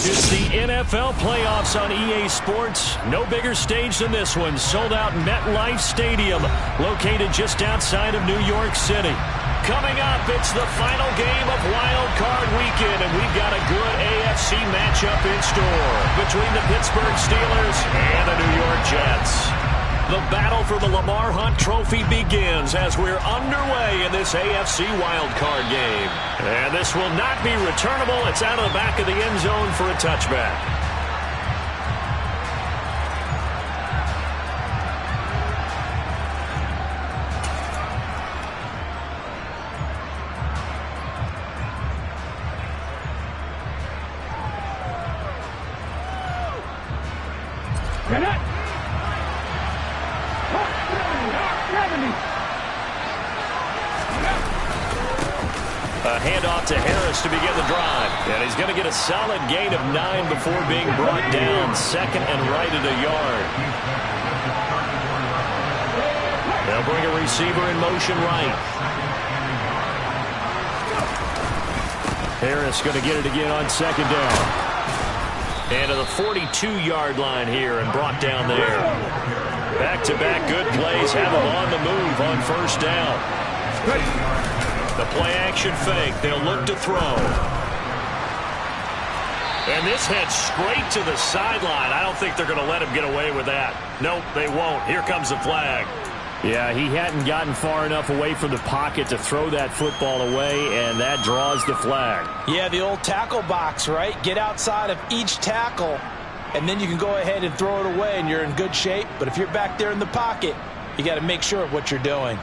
It's the NFL playoffs on EA Sports. No bigger stage than this one. Sold out MetLife Stadium, located just outside of New York City. Coming up, it's the final game of Wild Card Weekend, and we've got a good AFC matchup in store between the Pittsburgh Steelers and the New York Jets. The battle for the Lamar Hunt Trophy begins as we're underway in this AFC Wild Card game. And this will not be returnable. It's out of the back of the end zone for a touchback. A handoff to Harris to begin the drive. And he's going to get a solid gain of 9 before being brought down. Second and right at a yard. They'll bring a receiver in motion right. Harris going to get it again on second down. And to the 42-yard line here and brought down there. Back-to-back good plays have him on the move on first down. The play-action fake. They'll look to throw. And this heads straight to the sideline. I don't think they're going to let him get away with that. Nope, they won't. Here comes the flag. Yeah, he hadn't gotten far enough away from the pocket to throw that football away, and that draws the flag. Yeah, the old tackle box, right? Get outside of each tackle, and then you can go ahead and throw it away, and you're in good shape. But if you're back there in the pocket, you got to make sure of what you're doing.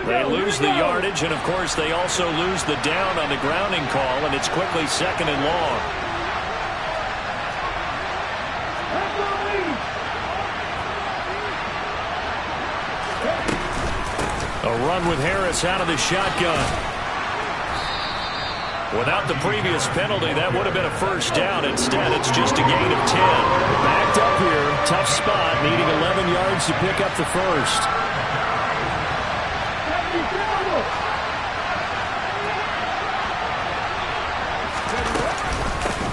They lose the yardage, and of course they also lose the down on the grounding call, and it's quickly second and long. A run with Harris out of the shotgun. Without the previous penalty, that would have been a first down. Instead, it's just a gain of 10. Backed up here, tough spot, needing 11 yards to pick up the first.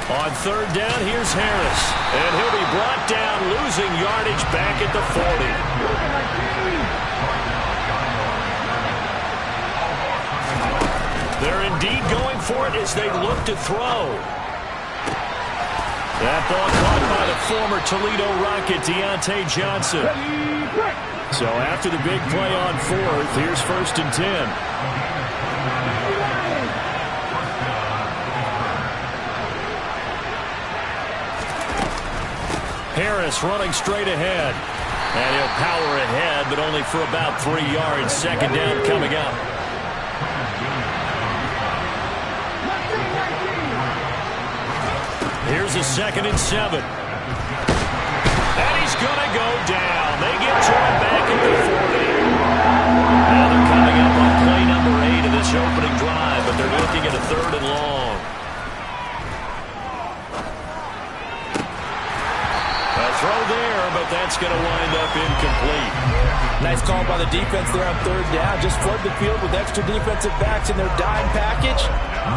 On third down, here's Harris. And he'll be brought down, losing yardage back at the 40. They're indeed going for it as they look to throw. That ball caught by the former Toledo Rocket, Deontay Johnson. So after the big play on fourth, here's first and 10. Harris running straight ahead. And he'll power ahead, but only for about 3 yards. Second down coming up. Here's a 2nd and 7. And he's going to go down. They get to him back at the 40. Now they're coming up on play number 8 of this opening drive, but they're looking at a 3rd and long. Throw there, but that's going to wind up incomplete. Nice call by the defense there on third down. Just flood the field with extra defensive backs in their dime package.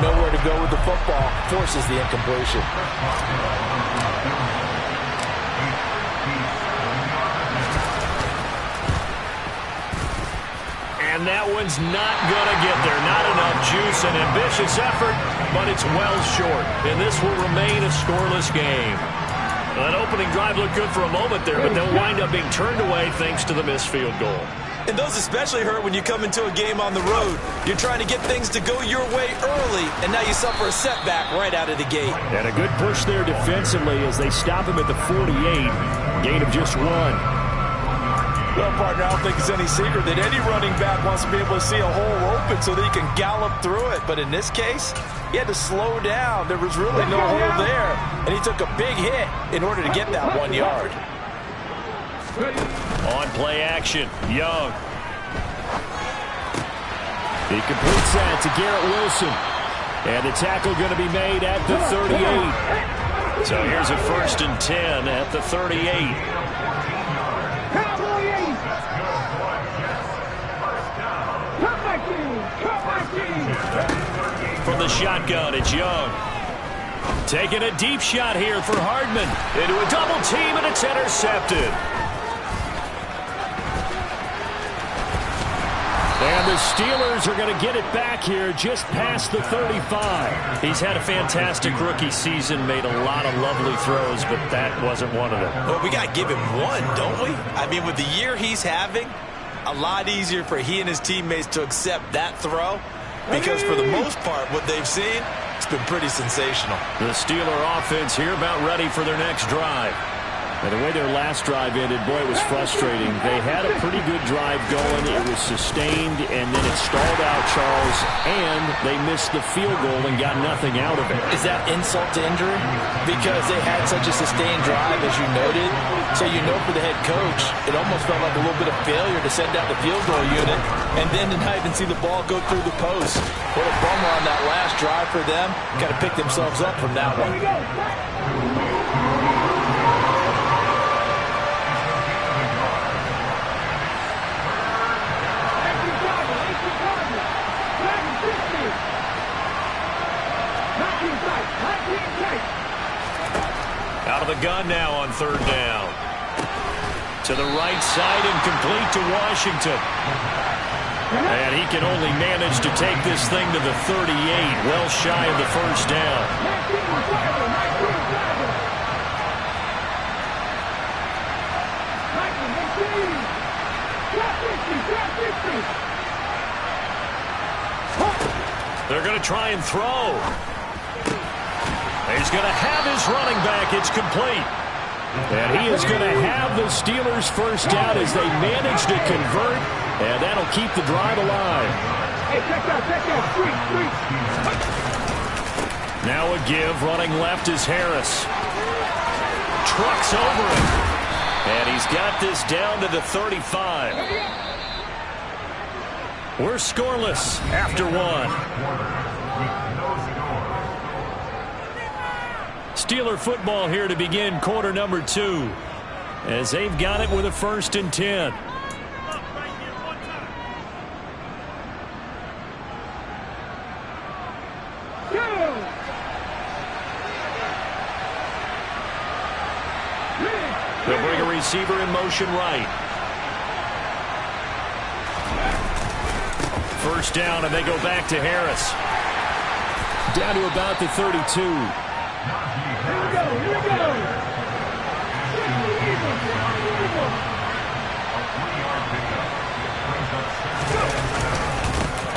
Nowhere to go with the football. Forces the incompletion. And that one's not going to get there. Not enough juice. An ambitious effort, but it's well short. And this will remain a scoreless game. That opening drive looked good for a moment there, but they'll wind up being turned away thanks to the missed field goal. And those especially hurt when you come into a game on the road. You're trying to get things to go your way early, and now you suffer a setback right out of the gate. And a good push there defensively as they stop him at the 48. Gain of just 1. Well, partner, I don't think it's any secret that any running back wants to be able to see a hole open so that he can gallop through it. But in this case, he had to slow down. There was really no hole there. And he took a big hit in order to get that 1 yard. On play action, Young. He completes that to Garrett Wilson. And the tackle going to be made at the 38. So here's a 1st and 10 at the 38. the shotgun. It's Young. Taking a deep shot here for Hardman. Into a double team, and it's intercepted. And the Steelers are going to get it back here just past the 35. He's had a fantastic rookie season, made a lot of lovely throws, but that wasn't one of them. Well, we got to give him one, don't we? I mean, with the year he's having, a lot easier for he and his teammates to accept that throw because for the most part, what they've seen, it's been pretty sensational. The Steeler offense here about ready for their next drive. And the way their last drive ended, boy, it was frustrating. They had a pretty good drive going. It was sustained, and then it stalled out, Charles, and they missed the field goal and got nothing out of it. Is that insult to injury? Because they had such a sustained drive, as you noted. So you know for the head coach, it almost felt like a little bit of failure to send out the field goal unit and then to not even see the ball go through the post. What a bummer on that last drive for them. Got to pick themselves up from that one. Out of the gun now on third down. To the right side and complete to Washington. And he can only manage to take this thing to the 38, well shy of the first down. They're going to try and throw. He's going to have his running back. It's complete. And he is going to have the Steelers first down as they manage to convert. And that'll keep the drive alive. Now a give. Running left is Harris. Trucks over him. And he's got this down to the 35. We're scoreless after one. Steeler football here to begin quarter number 2 as they've got it with a 1st and 10. They'll bring a receiver in motion right. First down, and they go back to Harris. Down to about the 32.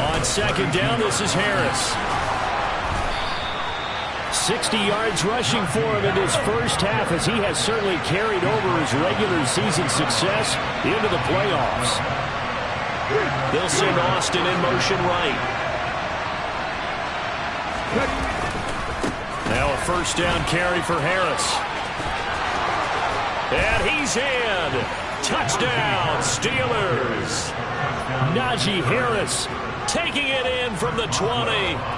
On second down, this is Harris. 60 yards rushing for him in his first half as he has certainly carried over his regular season success into the playoffs. They'll send Austin in motion right. Now a first down carry for Harris. And he's in. Touchdown, Steelers. Najee Harris taking it in from the 20.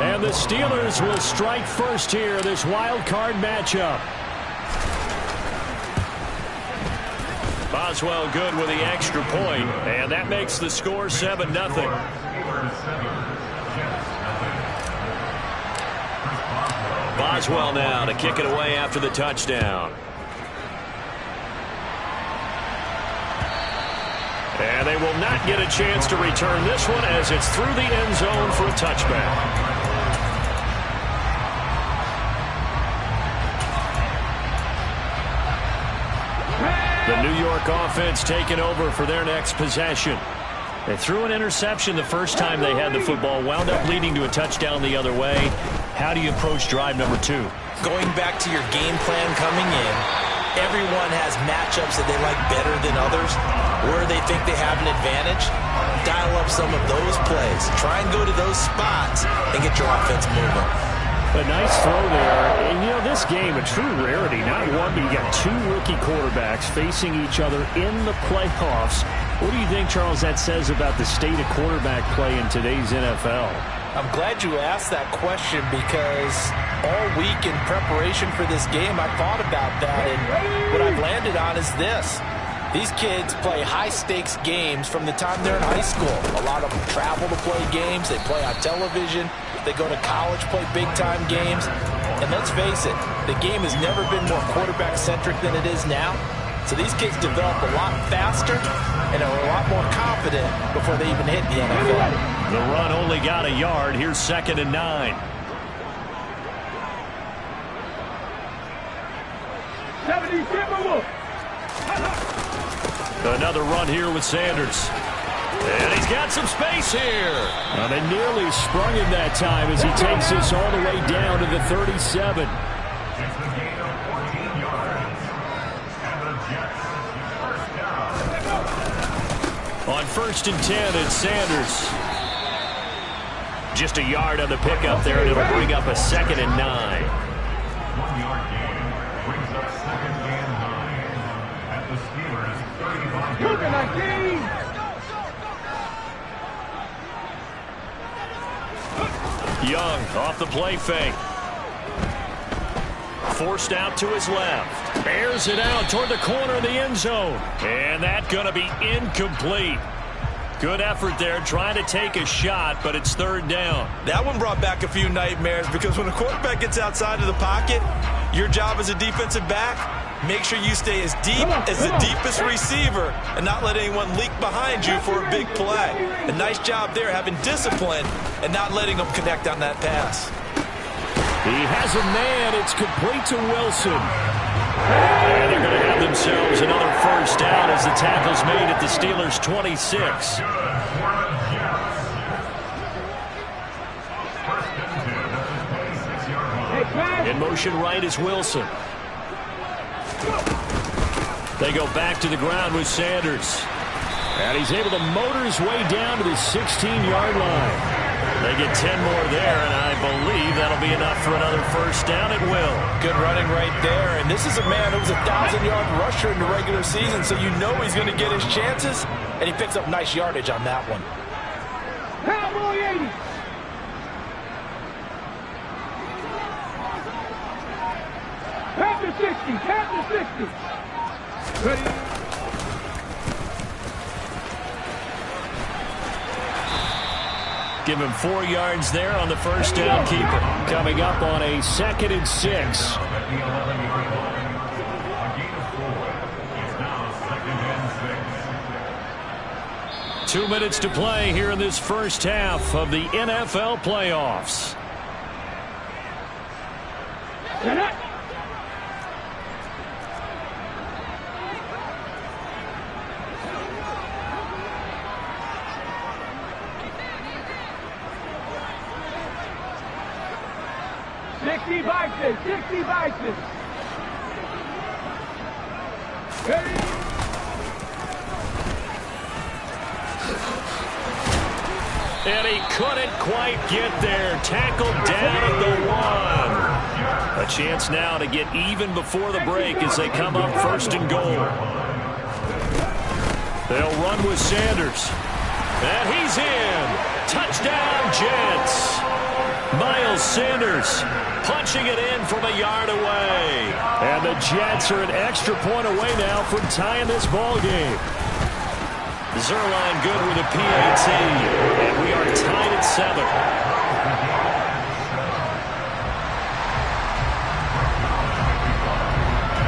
And the Steelers will strike first here, this wild card matchup. Boswell good with the extra point, and that makes the score 7-0. Boswell now to kick it away after the touchdown. And they will not get a chance to return this one as it's through the end zone for a touchback. The New York offense taking over for their next possession. They threw an interception the first time they had the football, wound up leading to a touchdown the other way. How do you approach drive number 2? Going back to your game plan coming in, everyone has matchups that they like better than others, where they think they have an advantage. Dial up some of those plays. Try and go to those spots and get your offense moving. A nice throw there. And, you know, this game, a true rarity. Not one, but you got 2 rookie quarterbacks facing each other in the playoffs. What do you think, Charles, that says about the state of quarterback play in today's NFL? I'm glad you asked that question because all week in preparation for this game, I thought about that. And what I've landed on is this. These kids play high-stakes games from the time they're in high school. A lot of them travel to play games. They play on television. They go to college, play big-time games. And let's face it, the game has never been more quarterback-centric than it is now. So these kids develop a lot faster and are a lot more confident before they even hit the NFL. The run only got a yard. Here's 2nd and 9. Another run here with Sanders. And he's got some space here. And they nearly sprung him that time as he takes this all the way down to the 37. On 1st and 10, it's Sanders. Just a yard on the pickup there, and it'll bring up a 2nd and 9. 1-yard gain brings up 2nd and 9 at the Steelers' 35. Young off the play fake. Forced out to his left. Bears it out toward the corner of the end zone. And that's going to be incomplete. Good effort there trying to take a shot, but it's 3rd down. That one brought back a few nightmares because when a quarterback gets outside of the pocket, your job as a defensive back, make sure you stay as deep as the deepest receiver and not let anyone leak behind you for a big play. A nice job there having discipline and not letting them connect on that pass. He has a man. It's complete to Wilson. And they're going to have themselves another 1st down as the tackle's made at the Steelers' 26. In motion right is Wilson. They go back to the ground with Sanders. And he's able to motor his way down to the 16-yard line. They get 10 more there, and I believe that'll be enough for another 1st down at will. Good running right there. And this is a man who was a 1,000-yard rusher in the regular season, so you know he's going to get his chances. And he picks up nice yardage on that one. Cowboy 80. Panther 60. Panther 60. Ready. Give him 4 yards there on the 1st down keeper. Coming up on a 2nd and 6. 2 minutes to play here in this 1st half of the NFL playoffs. And he couldn't quite get there. Tackled down at the 1. A chance now to get even before the break as they come up 1st and goal. They'll run with Sanders. And he's in. Touchdown, Jets. Miles Sanders punching it in from a yard away. And the Jets are an extra point away now from tying this ball game. Zerline good with a PAT. And we are tied at 7.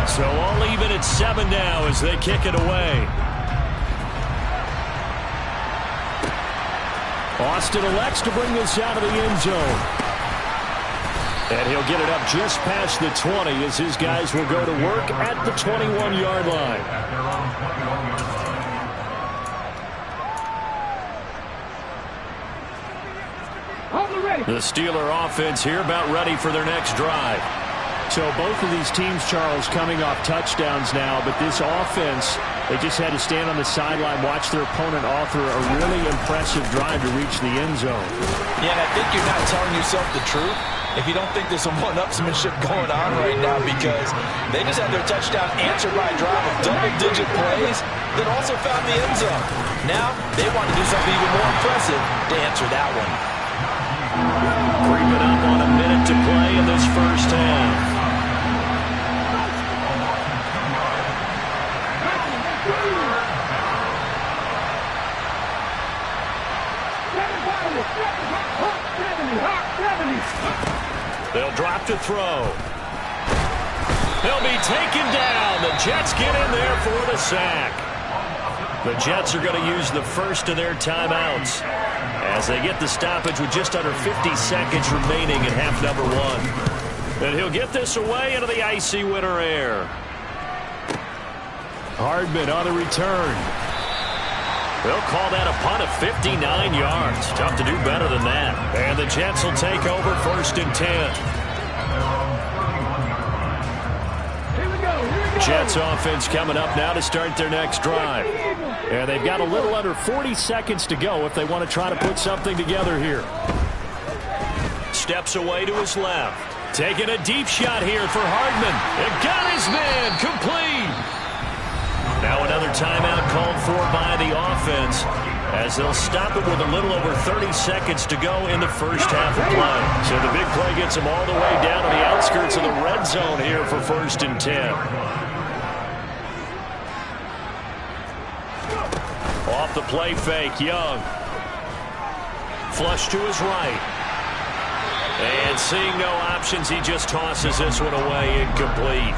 So all even at 7 now as they kick it away. Austin elects to bring this out of the end zone. And he'll get it up just past the 20 as his guys will go to work at the 21-yard line. The Steeler offense here about ready for their next drive. So both of these teams, Charles, coming off touchdowns now, but this offense, they just had to stand on the sideline, watch their opponent author a really impressive drive to reach the end zone. Yeah, and I think you're not telling yourself the truth if you don't think there's some one-upsmanship going on right now, because they just had their touchdown answered by a drive of double-digit plays that also found the end zone. Now they want to do something even more impressive to answer that one. Creeping up on a minute to play in this 1st half. They'll drop to throw. He'll be taken down. The Jets get in there for the sack. The Jets are going to use the first of their timeouts as they get the stoppage with just under 50 seconds remaining in half number one. And he'll get this away into the icy winter air. Hardman on the return. They'll call that a punt of 59 yards. Tough to do better than that. And the Jets will take over 1st and 10. Jets offense coming up now to start their next drive. And they've got a little under 40 seconds to go if they want to try to put something together here. Steps away to his left. Taking a deep shot here for Hardman. It got his man complete. Now another timeout called for by the offense as they'll stop it with a little over 30 seconds to go in the first half of play. So the big play gets them all the way down to the outskirts of the red zone here for 1st and 10. Off the play fake, Young. Flush to his right. And seeing no options, he just tosses this one away incomplete.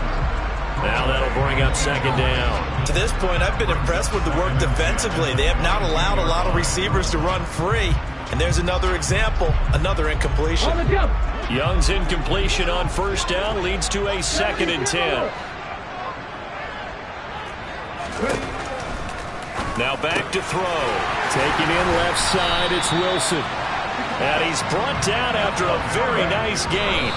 Now that'll bring up 2nd down. To this point, I've been impressed with the work defensively. They have not allowed a lot of receivers to run free. And there's another example, another incompletion. Young's incompletion on 1st down leads to a 2nd and 10. Now back to throw. Taking in left side, it's Wilson. And he's brought down after a very nice gain.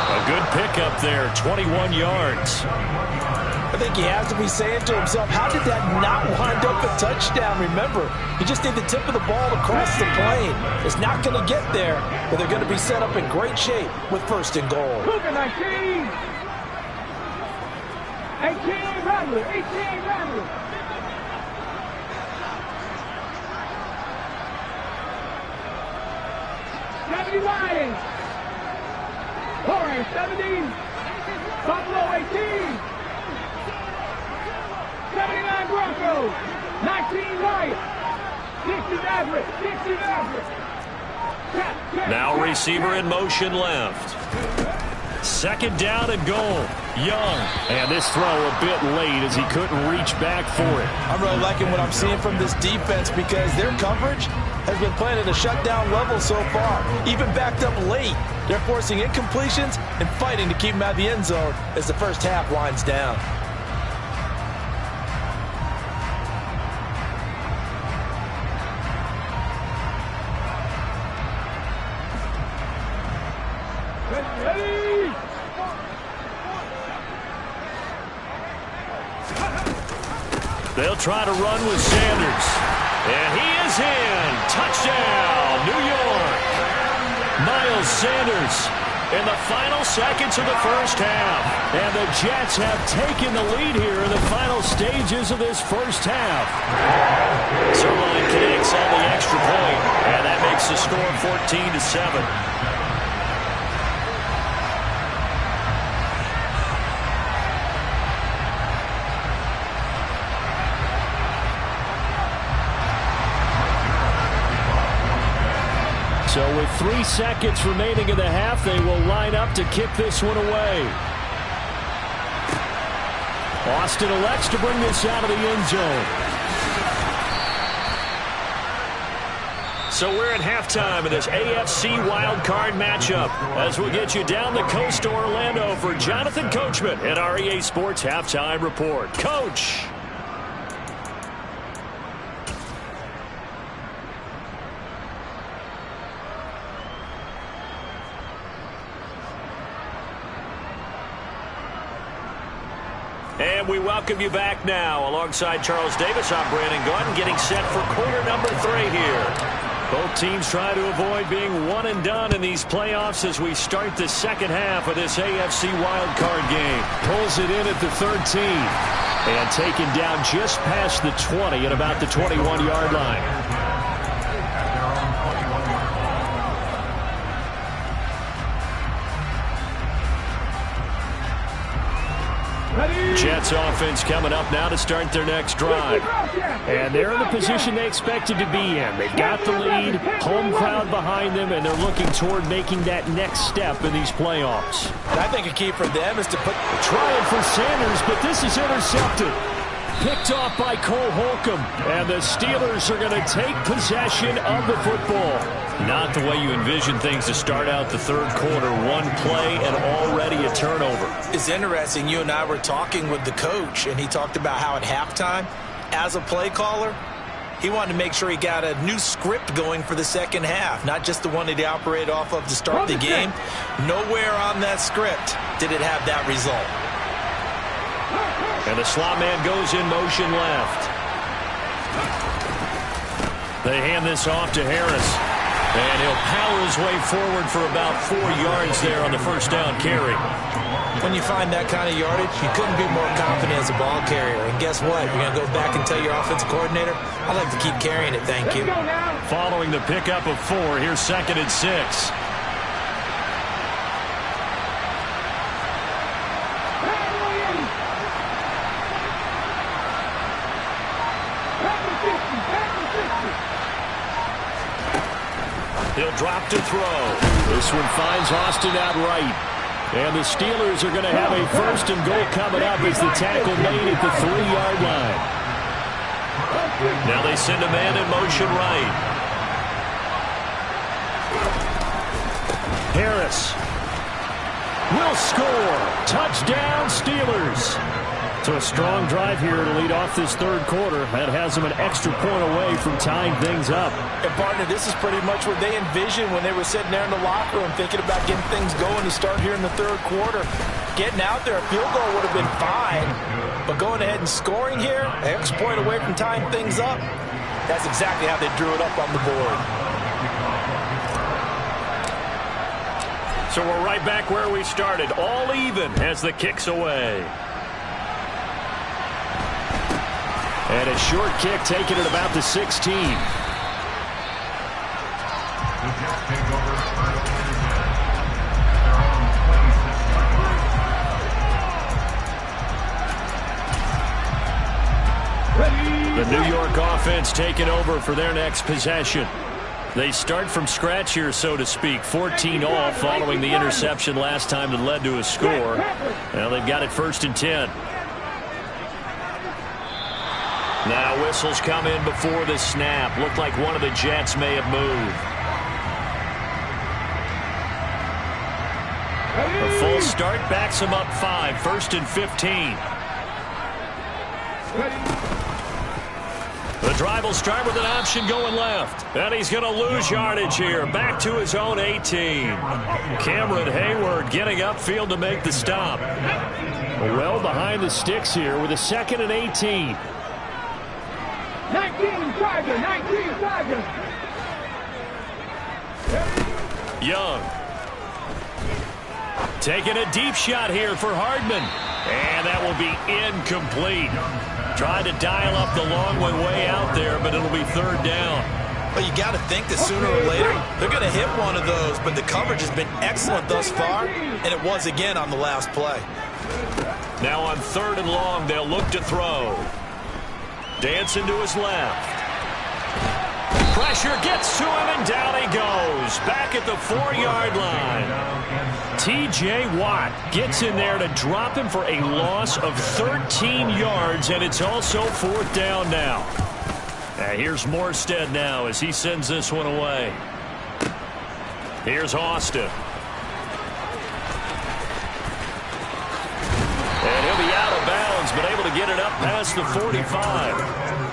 A good pickup there, 21 yards. I think he has to be saying to himself, how did that not wind up a touchdown? Remember, you just need the tip of the ball to cross the plane. It's not going to get there, but they're going to be set up in great shape with 1st and goal. 18, Rattler, 18, Rattler. Lions. Orange 70. Buffalo 18. 79 Broncos. 19 Lions. 60 Maverick. 60 Maverick. Now receiver in motion left. 2nd down and goal. Young. And this throw a bit late as he couldn't reach back for it. I'm really liking what I'm seeing from this defense because their coverage has been playing at a shutdown level so far. Even backed up late, they're forcing incompletions and fighting to keep them out of the end zone as the first half winds down. They'll try to run with Sanders. And he is in. Touchdown, New York. Miles Sanders in the final seconds of the first half. And the Jets have taken the lead here in the final stages of this first half. Zerline connects on the extra point, and that makes the score 14-7. So with 3 seconds remaining in the half, they will line up to kick this one away. Austin elects to bring this out of the end zone. So we're at halftime of this AFC wildcard matchup as we'll get you down the coast to Orlando for Jonathan Coachman at our EA Sports Halftime Report. Coach. And we welcome you back now. Alongside Charles Davis, I'm Brandon Gordon, getting set for quarter number 3 here. Both teams try to avoid being one and done in these playoffs as we start the second half of this AFC wildcard game. Pulls it in at the 13 and taken down just past the 20 at about the 21-yard line. Jets offense coming up now to start their next drive. And they're in the position they expected to be in. They've got the lead, home crowd behind them, and they're looking toward making that next step in these playoffs. I think a key for them is to put... Trying for Sanders, but this is intercepted. Picked off by Cole Holcomb. And the Steelers are going to take possession of the football. Not the way you envision things to start out the third quarter. One play and already a turnover. It's interesting. You and I were talking with the coach, and he talked about how at halftime, as a play caller, he wanted to make sure he got a new script going for the second half, not just the one that he operated off of to start the game. Nowhere on that script did it have that result. And the slot man goes in motion left. They hand this off to Harris. And he'll power his way forward for about 4 yards there on the first down carry. When you find that kind of yardage, you couldn't be more confident as a ball carrier. And guess what? You're going to go back and tell your offensive coordinator, I'd like to keep carrying it, thank you. Following the pickup of 4, here's 2nd and 6. He'll drop to throw. This one finds Austin out right. And the Steelers are going to have a 1st and goal coming up as the tackle made at the 3-yard line. Now they send a man in motion right. Harris will score. Touchdown, Steelers. So a strong drive here to lead off this third quarter. That has them an extra point away from tying things up. And, partner, this is pretty much what they envisioned when they were sitting there in the locker room thinking about getting things going to start here in the third quarter. Getting out there, a field goal would have been fine. But going ahead and scoring here, an extra point away from tying things up, that's exactly how they drew it up on the board. So we're right back where we started. All even as the kick's away. And a short kick taken at about the 16. The Jets take over first and 10. Their own 26-yard line. The New York offense taking over for their next possession. They start from scratch here, so to speak. 14-all following the interception last time that led to a score. Now they've got it 1st and 10. Now whistles come in before the snap. Looked like one of the Jets may have moved. A full start backs him up 5. 1st and 15. The drive will start with an option going left. And he's going to lose yardage here. Back to his own 18. Cameron Hayward getting upfield to make the stop. Well behind the sticks here with a 2nd and 18. 19 Tiger. Young. Taking a deep shot here for Hardman. And that will be incomplete. Tried to dial up the long one way out there, but it'll be 3rd down. But you got to think that sooner or later, they're going to hit one of those. But the coverage has been excellent thus far, and it was again on the last play. Now on 3rd and long, they'll look to throw. Dancing to his left. Pressure gets to him, and down he goes. Back at the 4-yard line. T.J. Watt gets in there to drop him for a loss of 13 yards, and it's also 4th down now. Here's Morstead now as he sends this one away. Here's Austin. And he'll be out of bounds, but able to get it up past the 45.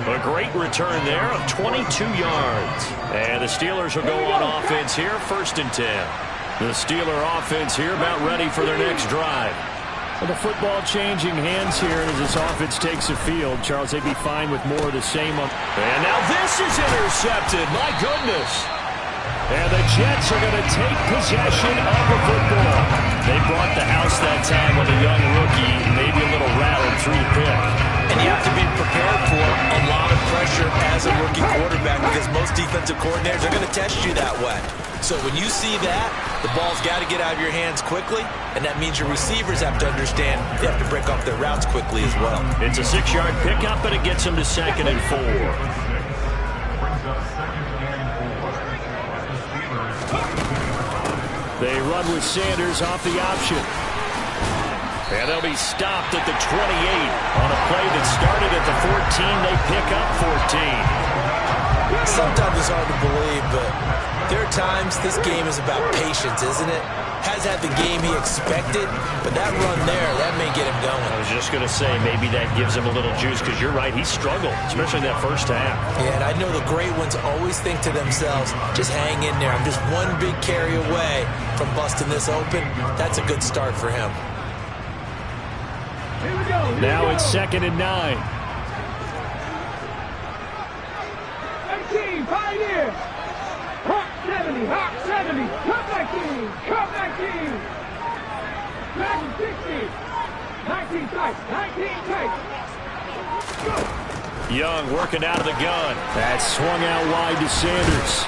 A great return there of 22 yards. And the Steelers will go on offense here, 1st and 10. The Steeler offense here about ready for their next drive. Well, the football changing hands here as this offense takes the field. Charles, they'd be fine with more of the same. And now this is intercepted. My goodness. And the Jets are going to take possession of the football. They brought the house that time with a young rookie, maybe a little rattled through the pick. And you have to be prepared for a lot of pressure as a rookie quarterback because most defensive coordinators are going to test you that way. So when you see that, the ball's got to get out of your hands quickly, and that means your receivers have to understand they have to break off their routes quickly as well. It's a 6-yard pickup, and it gets them to 2nd and 4. They run with Sanders off the option. And they'll be stopped at the 28 on a play that started at the 14. They pick up 14. Sometimes it's hard to believe, but there are times this game is about patience, isn't it? Has had the game he expected, but that run there, that may get him going. I was just going to say, maybe that gives him a little juice, because you're right, he struggled, especially that first half. Yeah, and I know the great ones always think to themselves, just hang in there. I'm just one big carry away from busting this open. That's a good start for him. Now it's 2nd and 9. 18, Pioneer. Hawk 70, Hawk 70. Come 19, come 19. Dragon 60. 19 tight, 19 tight. Go. Young working out of the gun. That swung out wide to Sanders.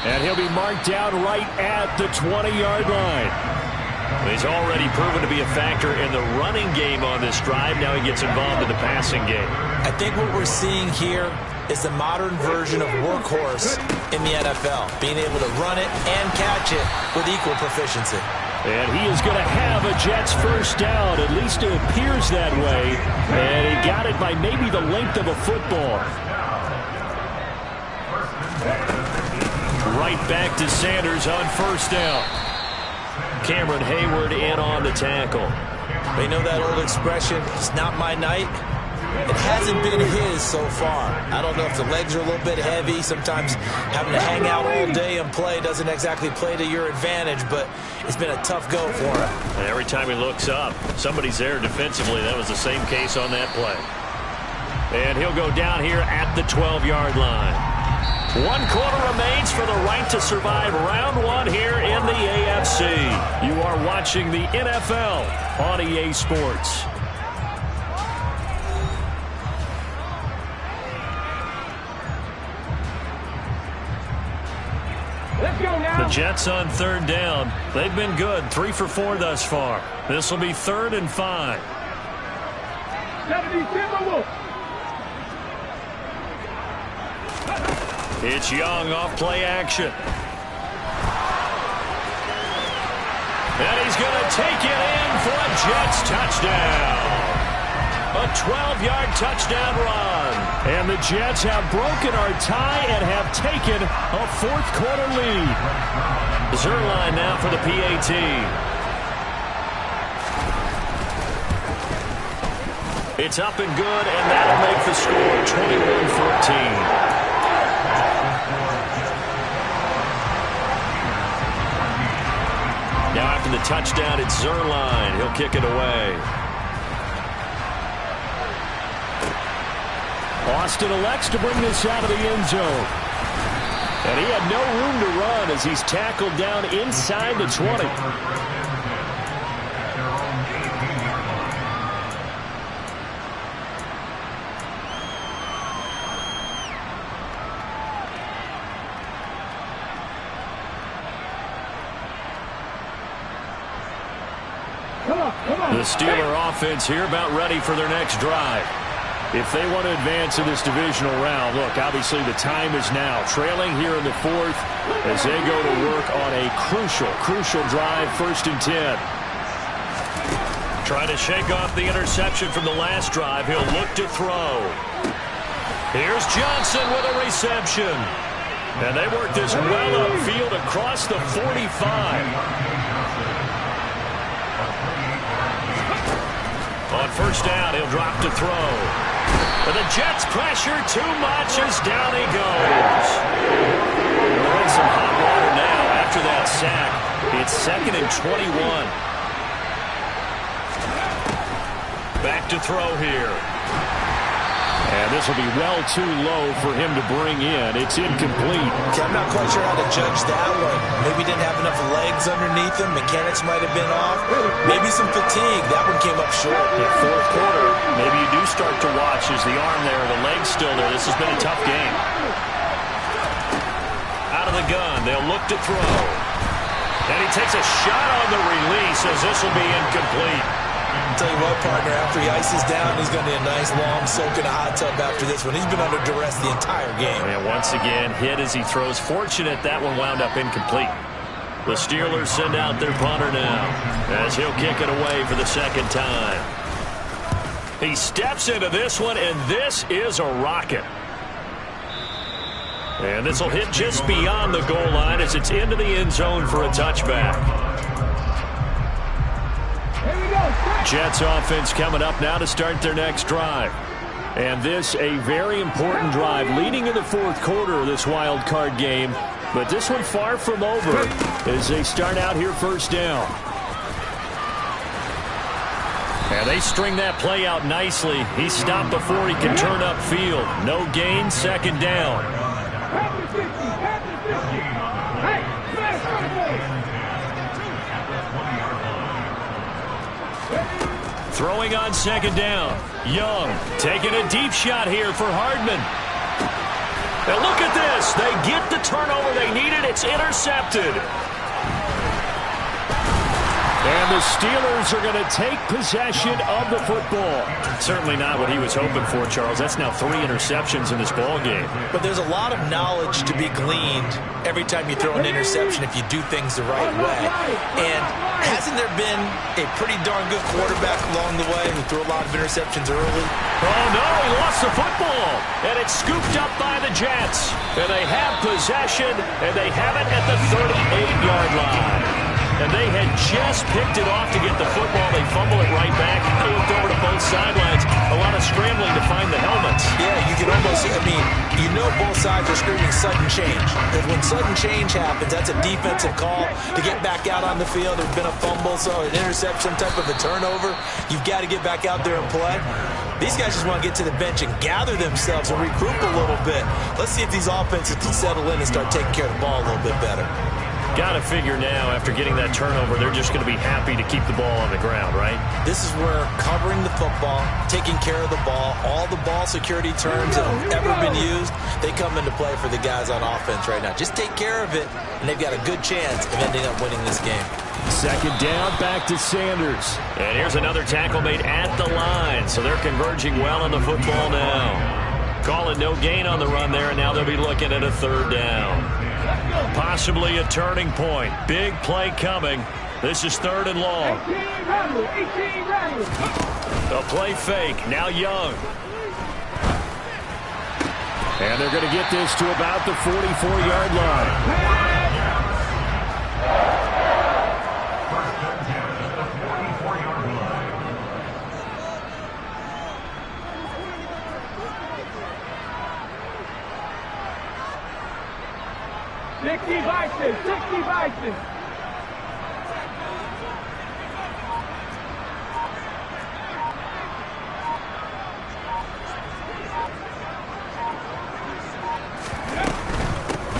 And he'll be marked down right at the 20-yard line. He's already proven to be a factor in the running game on this drive. Now he gets involved in the passing game. I think what we're seeing here is the modern version of workhorse in the NFL, being able to run it and catch it with equal proficiency. And he is going to have a Jets first down. At least it appears that way. And he got it by maybe the length of a football. Right back to Sanders on first down. Cameron Hayward in on the tackle. They know that old expression, it's not my night. It hasn't been his so far. I don't know if the legs are a little bit heavy. Sometimes having to hang out all day and play doesn't exactly play to your advantage, but it's been a tough go for him. And every time he looks up, somebody's there defensively. That was the same case on that play. And he'll go down here at the 12-yard line. 1 quarter remains for the right to survive round 1 here in the AFC. You are watching the NFL on EA Sports. Let's go now. The Jets on 3rd down. They've been good, 3 for 4 thus far. This will be 3rd and 5. 70 Timberwolves. It's Young off play action. And he's going to take it in for a Jets touchdown. A 12-yard touchdown run. And the Jets have broken our tie and have taken a 4th quarter lead. Zerline now for the PAT. It's up and good, and that'll make the score 21-14. Now after the touchdown, it's Zerline. He'll kick it away. Austin elects to bring this out of the end zone. And he had no room to run as he's tackled down inside the 20. The Steeler offense here about ready for their next drive. If they want to advance in this divisional round, look, obviously the time is now. Trailing here in the 4th as they go to work on a crucial drive, 1st and 10. Trying to shake off the interception from the last drive. He'll look to throw. Here's Johnson with a reception. And they work this well upfield across the 45. On first down, he'll drop to throw. And the Jets pressure too much as down he goes. We're in some hot water now after that sack. It's 2nd and 21. Back to throw here. And this will be well too low for him to bring in. It's incomplete. Okay, I'm not quite sure how to judge that one. Maybe didn't have enough legs underneath him. Mechanics might have been off. Maybe some fatigue. That one came up short. Yeah, 4th quarter, maybe you do start to watch as the arm there, the leg's still there. This has been a tough game. Out of out of the gun. They'll look to throw. And he takes a shot on the release as this will be incomplete. I'll tell you what, partner, after he ices down, he's going to need a nice long soak in a hot tub after this one. He's been under duress the entire game. And once again, hit as he throws. Fortunate that one wound up incomplete. The Steelers send out their punter now as he'll kick it away for the second time. He steps into this one, and this is a rocket. And this will hit just beyond the goal line as it's into the end zone for a touchback. Jets offense coming up now to start their next drive. And this a very important drive leading in the fourth quarter of this wild card game. But this one far from over as they start out here first down. And they string that play out nicely. He's stopped before he can turn upfield. No gain, second down. Throwing on second down. Young taking a deep shot here for Hardman. And look at this. They get the turnover they needed. It's intercepted. And the Steelers are going to take possession of the football. Certainly not what he was hoping for, Charles. That's now 3 interceptions in this ball game. But there's a lot of knowledge to be gleaned every time you throw an interception if you do things the right way. And hasn't there been a pretty darn good quarterback along the way who threw a lot of interceptions early? Oh, no, he lost the football. And it's scooped up by the Jets. And they have possession, and they have it at the 38-yard line. And they had just picked it off to get the football. They fumble it right back. They looked over to both sidelines. A lot of scrambling to find the helmets. Yeah, you can almost, you know both sides are screaming sudden change. Because when sudden change happens, that's a defensive call to get back out on the field. There's been a fumble, so an interception, some type of a turnover. You've got to get back out there and play. These guys just want to get to the bench and gather themselves and regroup a little bit. Let's see if these offenses can settle in and start taking care of the ball a little bit better. Got to figure now, after getting that turnover, they're just going to be happy to keep the ball on the ground, right? This is where covering the football, taking care of the ball, all the ball security terms that have ever been used, they come into play for the guys on offense right now. Just take care of it, and they've got a good chance of ending up winning this game. Second down, back to Sanders. And here's another tackle made at the line, so they're converging well on the football now. Call it no gain on the run there, and now they'll be looking at a third down. Possibly a turning point. Big play coming. This is third and long. The play fake. Now Young. And they're going to get this to about the 44-yard line. 60 Bison, 60 Bison.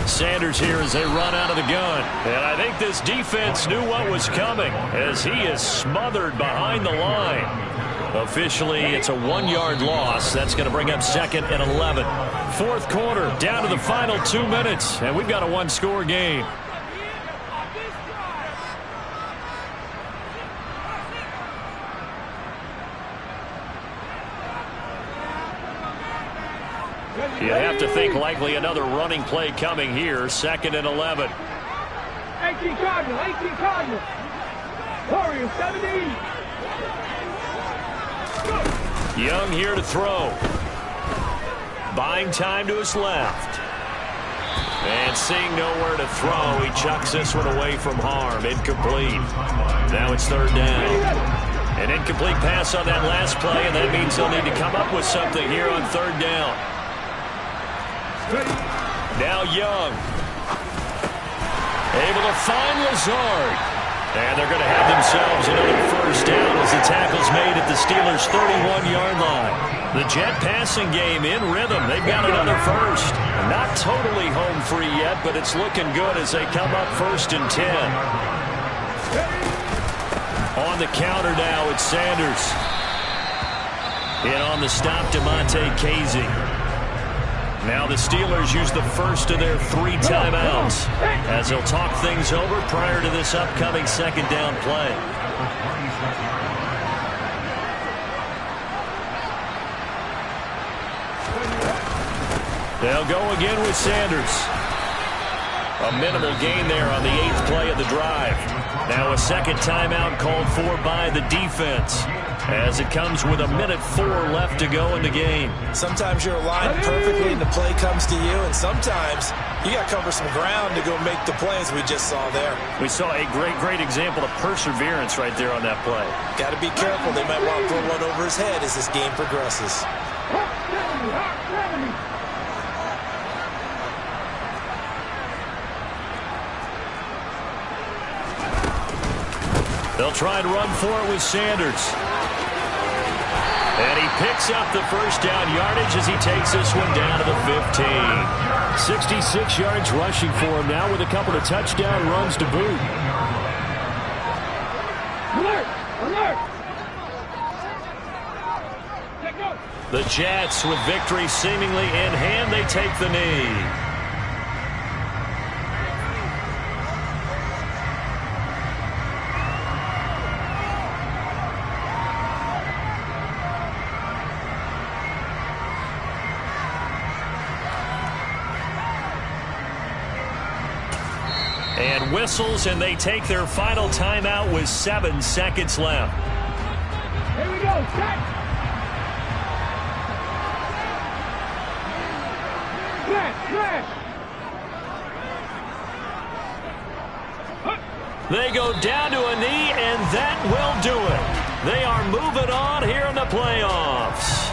Sanders here as they run out of the gun. And I think this defense knew what was coming as he is smothered behind the line. Officially, it's a 1-yard loss. That's going to bring up second and 11. Fourth quarter, down to the final 2 minutes, and we've got a one-score game. You have to think likely another running play coming here. Second and 11. 18 Cardinal, 18 Cardinal. Warriors 17. Young here to throw. Buying time to his left. And seeing nowhere to throw, he chucks this one away from harm. Incomplete. Now it's third down. An incomplete pass on that last play, and that means they'll need to come up with something here on third down. Now Young. Able to find Lazard. And they're going to have themselves another first down as the tackle's made at the Steelers' 31-yard line. The Jet passing game in rhythm. They've got another first. Not totally home free yet, but it's looking good as they come up first and 10. On the counter now, it's Sanders. And on the stop, DeMonte Casey. Now the Steelers use the first of their 3 timeouts as they'll talk things over prior to this upcoming second down play. They'll go again with Sanders. A minimal gain there on the 8th play of the drive. Now a second timeout called for by the defense as it comes with 1:04 left to go in the game. Sometimes you're aligned perfectly and the play comes to you, and sometimes you got to cover some ground to go make the plays we just saw there. We saw a great example of perseverance right there on that play. Got to be careful. They might want to throw one over his head as this game progresses. They'll try and run for it with Sanders. And he picks up the first down yardage as he takes this one down to the 15. 66 yards rushing for him now with a couple of touchdown runs to boot. Alert! Alert! Let go! The Jets, with victory seemingly in hand, they take the knee. And whistles, and they take their final timeout with 7 seconds left. Here we go, set! Flash! They go down to a knee, and that will do it. They are moving on here in the playoffs.